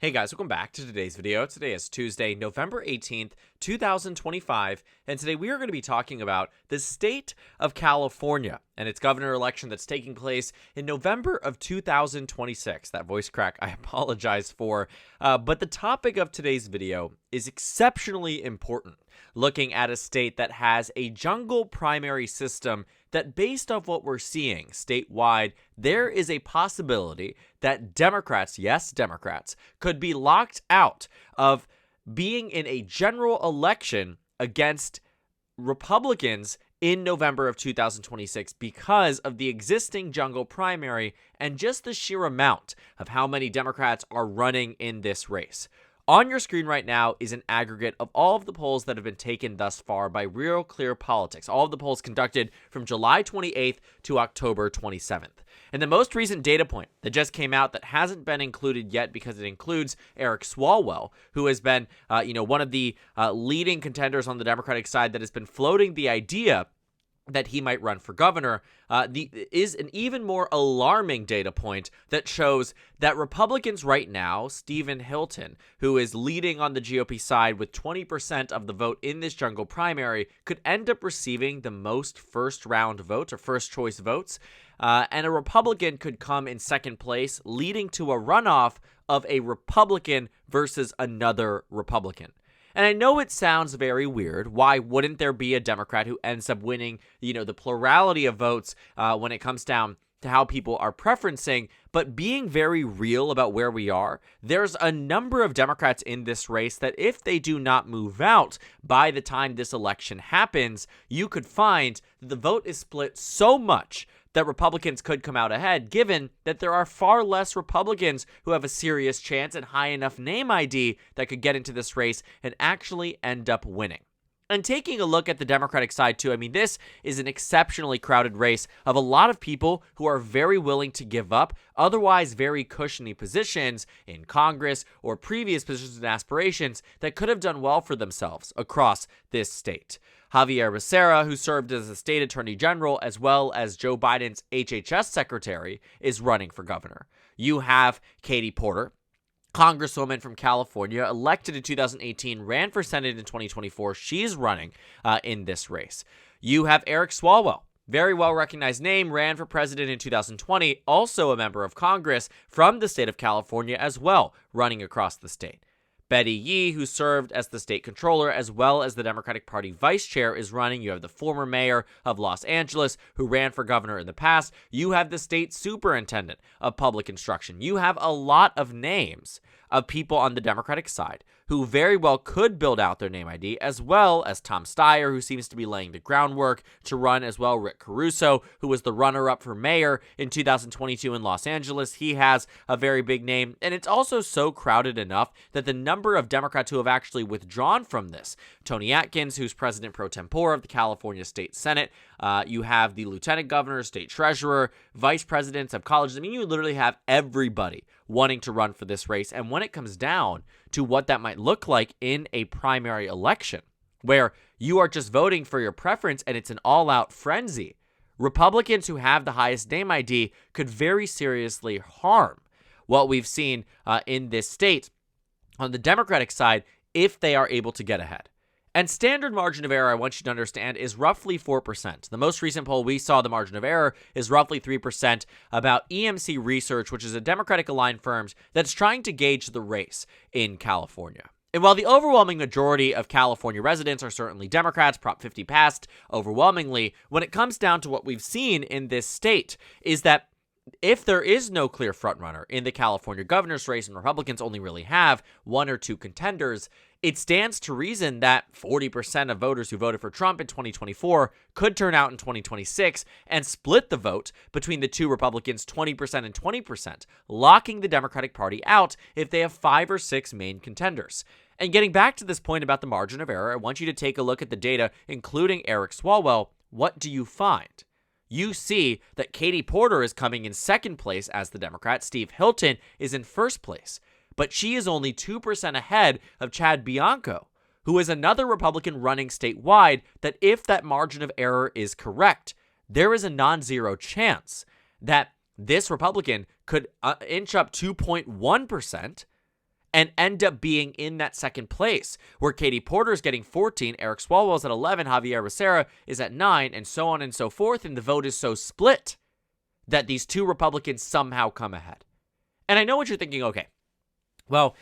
Hey guys, welcome back to today's video. Today is Tuesday, November 18th, 2025, and today we are going to be talking about the state of California and its governor election that's taking place in November of 2026. That voice crack, I apologize for, but the topic of today's video is exceptionally important, looking at a state that has a jungle primary system that, based off what we're seeing statewide, there is a possibility that Democrats, yes, Democrats, could be locked out of being in a general election against Republicans in November of 2026 because of the existing jungle primary and just the sheer amount of how many Democrats are running in this race. On your screen right now is an aggregate of all of the polls that have been taken thus far by Real Clear Politics, all of the polls conducted from July 28th to October 27th. And the most recent data point that just came out that hasn't been included yet because it includes Eric Swalwell, who has been one of the leading contenders on the Democratic side that has been floating the idea that he might run for governor, is an even more alarming data point that shows that Republicans right now, Stephen Hilton, who is leading on the GOP side with 20% of the vote in this jungle primary, could end up receiving the most first-round votes or first-choice votes, and a Republican could come in second place, leading to a runoff of a Republican versus another Republican. And I know it sounds very weird. Why wouldn't there be a Democrat who ends up winning, the plurality of votes when it comes down to how people are preferencing? But being very real about where we are, there's a number of Democrats in this race that if they do not move out by the time this election happens, you could find that the vote is split so much that Republicans could come out ahead, given that there are far less Republicans who have a serious chance and high enough name ID that could get into this race and actually end up winning. And taking a look at the Democratic side too, this is an exceptionally crowded race of a lot of people who are very willing to give up otherwise very cushiony positions in Congress or previous positions and aspirations that could have done well for themselves across this state. Javier Becerra, who served as the state attorney general as well as Joe Biden's HHS secretary, is running for governor. You have Katie Porter, Congresswoman from California, elected in 2018, ran for Senate in 2024. She's running in this race. You have Eric Swalwell, very well-recognized name, ran for president in 2020, also a member of Congress from the state of California as well, running across the state. Betty Yee, who served as the state controller as well as the Democratic Party vice chair, is running. You have the former mayor of Los Angeles who ran for governor in the past. You have the state superintendent of public instruction. You have a lot of names of people on the Democratic side who very well could build out their name ID, as well as Tom Steyer, who seems to be laying the groundwork to run as well. Rick Caruso, who was the runner-up for mayor in 2022 in Los Angeles. He has a very big name, and it's also so crowded enough that the number of Democrats who have actually withdrawn from this, Tony Atkins, who's president pro tempore of the California State Senate, you have the lieutenant governor, state treasurer, vice presidents of colleges. You literally have everybody wanting to run for this race. And when it comes down to what that might look like in a primary election, where you are just voting for your preference and it's an all-out frenzy, Republicans who have the highest name ID could very seriously harm what we've seen in this state on the Democratic side if they are able to get ahead. And standard margin of error, I want you to understand, is roughly 4%. The most recent poll we saw, the margin of error is roughly 3%, about EMC Research, which is a Democratic-aligned firm that's trying to gauge the race in California. And while the overwhelming majority of California residents are certainly Democrats, Prop 50 passed overwhelmingly, when it comes down to what we've seen in this state is that if there is no clear frontrunner in the California governor's race and Republicans only really have one or two contenders, it stands to reason that 40% of voters who voted for Trump in 2024 could turn out in 2026 and split the vote between the two Republicans 20% and 20%, locking the Democratic Party out if they have 5 or 6 main contenders. And getting back to this point about the margin of error, I want you to take a look at the data, including Eric Swalwell. What do you find? You see that Katie Porter is coming in second place as the Democrat. Steve Hilton is in first place, but she is only 2% ahead of Chad Bianco, who is another Republican running statewide, that if that margin of error is correct, there is a non-zero chance that this Republican could inch up 2.1%, and end up being in that second place, where Katie Porter is getting 14, Eric Swalwell's at 11, Javier Becerra is at 9, and so on and so forth, and the vote is so split that these two Republicans somehow come ahead. And I know what you're thinking, okay, well,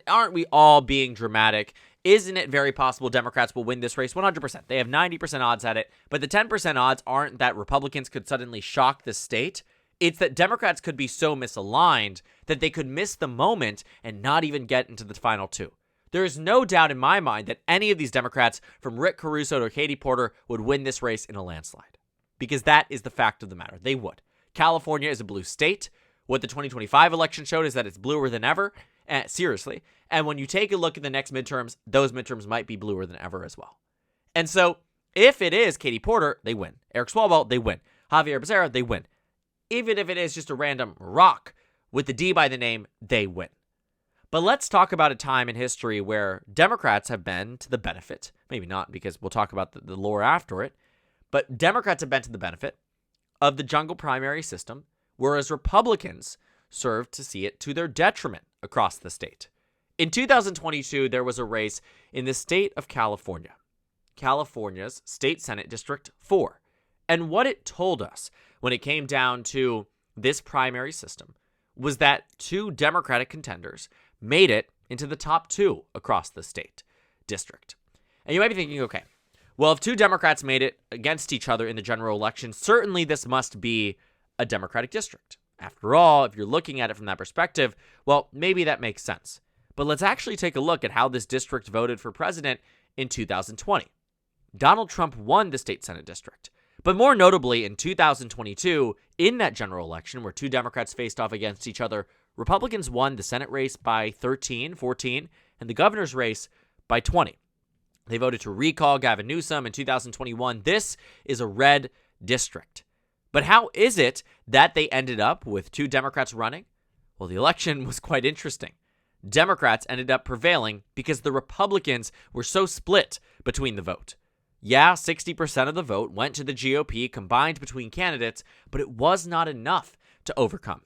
aren't we all being dramatic? Isn't it very possible Democrats will win this race? 100%. They have 90% odds at it, but the 10% odds aren't that Republicans could suddenly shock the state. It's that Democrats could be so misaligned that they could miss the moment and not even get into the final two. There is no doubt in my mind that any of these Democrats, from Rick Caruso to Katie Porter, would win this race in a landslide. Because that is the fact of the matter. They would. California is a blue state. What the 2025 election showed is that it's bluer than ever. Seriously. And when you take a look at the next midterms, those midterms might be bluer than ever as well. And so, if it is Katie Porter, they win. Eric Swalwell, they win. Javier Becerra, they win. Even if it is just a random rock with the D by the name, they win. But let's talk about a time in history where Democrats have been to the benefit. Maybe not, because we'll talk about the lore after it. But Democrats have been to the benefit of the jungle primary system, whereas Republicans served to see it to their detriment across the state. In 2022, there was a race in the state of California, California's State Senate District 4. And what it told us when it came down to this primary system was that two Democratic contenders made it into the top two across the state district. And you might be thinking, okay, well, if two Democrats made it against each other in the general election, certainly this must be a Democratic district. After all, if you're looking at it from that perspective, well, maybe that makes sense. But let's actually take a look at how this district voted for president in 2020. Donald Trump won the state Senate district. But more notably, in 2022, in that general election where two Democrats faced off against each other, Republicans won the Senate race by 14, and the governor's race by 20. They voted to recall Gavin Newsom in 2021. This is a red district. But how is it that they ended up with two Democrats running? Well, the election was quite interesting. Democrats ended up prevailing because the Republicans were so split between the vote. Yeah, 60% of the vote went to the GOP combined between candidates, but it was not enough to overcome.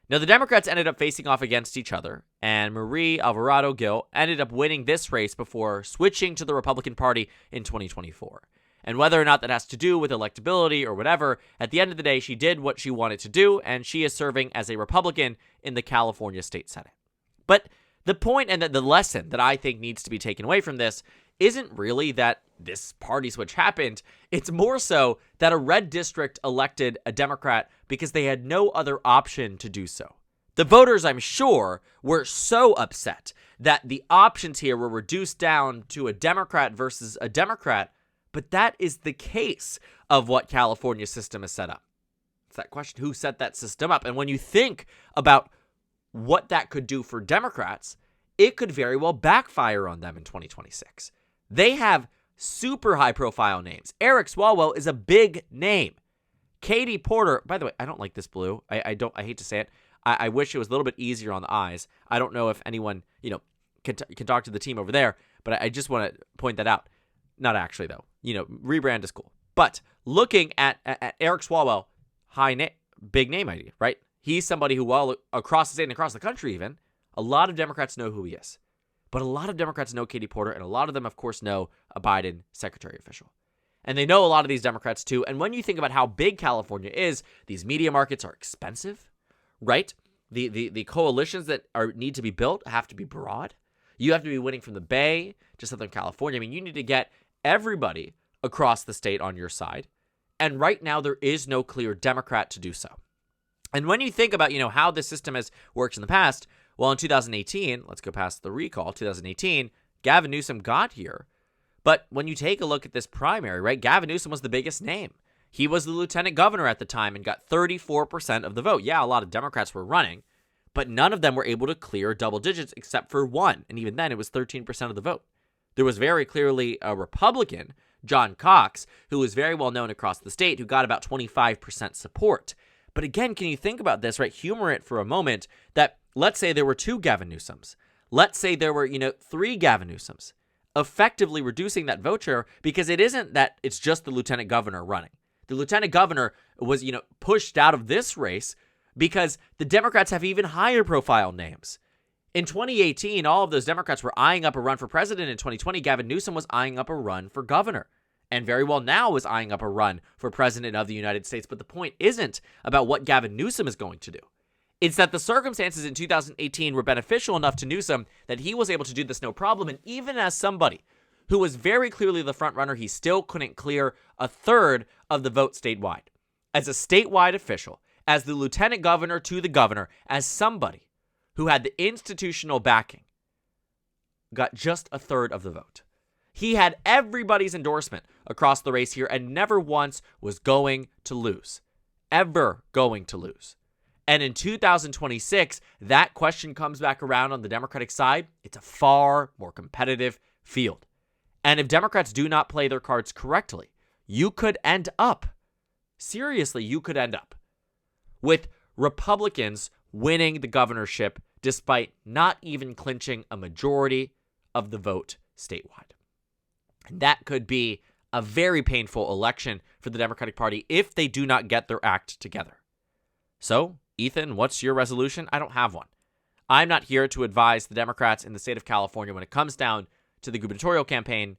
Now, the Democrats ended up facing off against each other, and Marie Alvarado Gil ended up winning this race before switching to the Republican Party in 2024. And whether or not that has to do with electability or whatever, at the end of the day, she did what she wanted to do, and she is serving as a Republican in the California State Senate. But the point and the lesson that I think needs to be taken away from this isn't really that this party switch happened. It's more so that a red district elected a Democrat because they had no other option to do so. The voters, I'm sure, were so upset that the options here were reduced down to a Democrat versus a Democrat, but that is the case of what California's system is set up. It's that question, who set that system up? And when you think about what that could do for Democrats, it could very well backfire on them in 2026. They have super high-profile names. Eric Swalwell is a big name. Katie Porter, by the way, I don't like this blue. I hate to say it. I wish it was a little bit easier on the eyes. I don't know if anyone, can talk to the team over there, but I just want to point that out. Not actually, though. Rebrand is cool. But looking at Eric Swalwell, big name idea, right? He's somebody who, well, across the state and across the country even, a lot of Democrats know who he is. But a lot of Democrats know Katie Porter, and a lot of them, of course, know a Biden secretary official. And they know a lot of these Democrats, too. And when you think about how big California is, these media markets are expensive, right? The coalitions that need to be built have to be broad. You have to be winning from the Bay to Southern California. I mean, you need to get everybody across the state on your side. And right now, there is no clear Democrat to do so. And when you think about, how this system has worked in the past, well, in 2018, let's go past the recall, 2018, Gavin Newsom got here. But when you take a look at this primary, right, Gavin Newsom was the biggest name. He was the lieutenant governor at the time and got 34% of the vote. Yeah, a lot of Democrats were running, but none of them were able to clear double digits except for one. And even then, it was 13% of the vote. There was very clearly a Republican, John Cox, who was very well known across the state, who got about 25% support. But again, can you think about this, right? Humor it for a moment that let's say there were two Gavin Newsoms. Let's say there were, three Gavin Newsoms, effectively reducing that vote share because it isn't that it's just the lieutenant governor running. The lieutenant governor was, pushed out of this race because the Democrats have even higher profile names. In 2018, all of those Democrats were eyeing up a run for president. In 2020, Gavin Newsom was eyeing up a run for governor, and very well now is eyeing up a run for president of the United States. But the point isn't about what Gavin Newsom is going to do. It's that the circumstances in 2018 were beneficial enough to Newsom that he was able to do this no problem. And even as somebody who was very clearly the front runner, he still couldn't clear a third of the vote statewide. As a statewide official, as the lieutenant governor to the governor, as somebody who had the institutional backing, got just a third of the vote. He had everybody's endorsement across the race here and never once was going to lose. Ever going to lose. And in 2026, that question comes back around on the Democratic side. It's a far more competitive field. And if Democrats do not play their cards correctly, you could end up, seriously, you could end up with Republicans winning the governorship despite not even clinching a majority of the vote statewide. And that could be a very painful election for the Democratic Party if they do not get their act together. So, Ethan, what's your resolution? I don't have one. I'm not here to advise the Democrats in the state of California when it comes down to the gubernatorial campaign,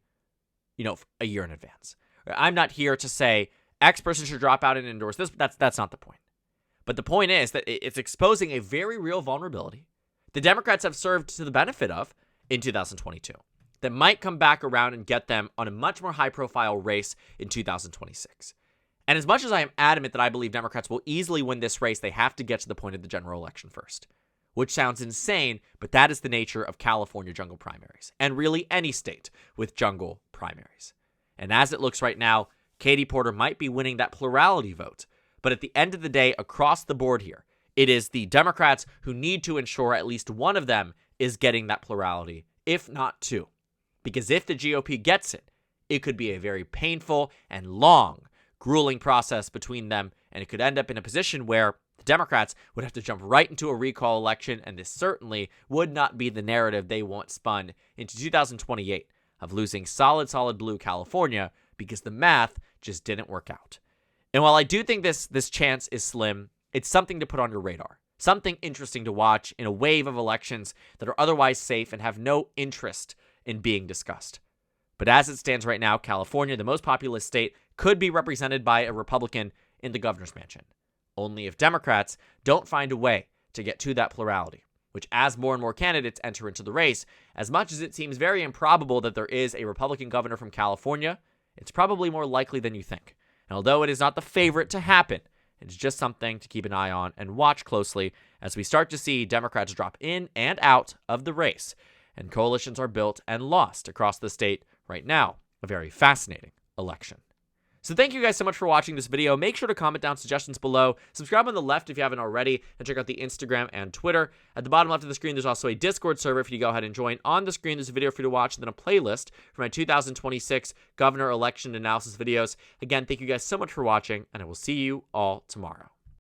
a year in advance. I'm not here to say X person should drop out and endorse this. That's not the point. But the point is that it's exposing a very real vulnerability the Democrats have served to the benefit of in 2022 that might come back around and get them on a much more high-profile race in 2026. And as much as I am adamant that I believe Democrats will easily win this race, they have to get to the point of the general election first. Which sounds insane, but that is the nature of California jungle primaries. And really any state with jungle primaries. And as it looks right now, Katie Porter might be winning that plurality vote. But at the end of the day, across the board here, it is the Democrats who need to ensure at least one of them is getting that plurality, if not two. Because if the GOP gets it, it could be a very painful and long, grueling process between them, and it could end up in a position where the Democrats would have to jump right into a recall election, and this certainly would not be the narrative they want spun into 2028 of losing solid blue California because the math just didn't work out. And while I do think this chance is slim, it's something to put on your radar. Something interesting to watch in a wave of elections that are otherwise safe and have no interest in being discussed. But as it stands right now, California, the most populous state, could be represented by a Republican in the governor's mansion. Only if Democrats don't find a way to get to that plurality, which as more and more candidates enter into the race, as much as it seems very improbable that there is a Republican governor from California, it's probably more likely than you think. And although it is not the favorite to happen, it's just something to keep an eye on and watch closely as we start to see Democrats drop in and out of the race, and coalitions are built and lost across the state right now. A very fascinating election. So thank you guys so much for watching this video. Make sure to comment down suggestions below. Subscribe on the left if you haven't already, and check out the Instagram and Twitter. At the bottom left of the screen, there's also a Discord server for you to go ahead and join. On the screen, there's a video for you to watch, and then a playlist for my 2026 governor election analysis videos. Again, thank you guys so much for watching, and I will see you all tomorrow.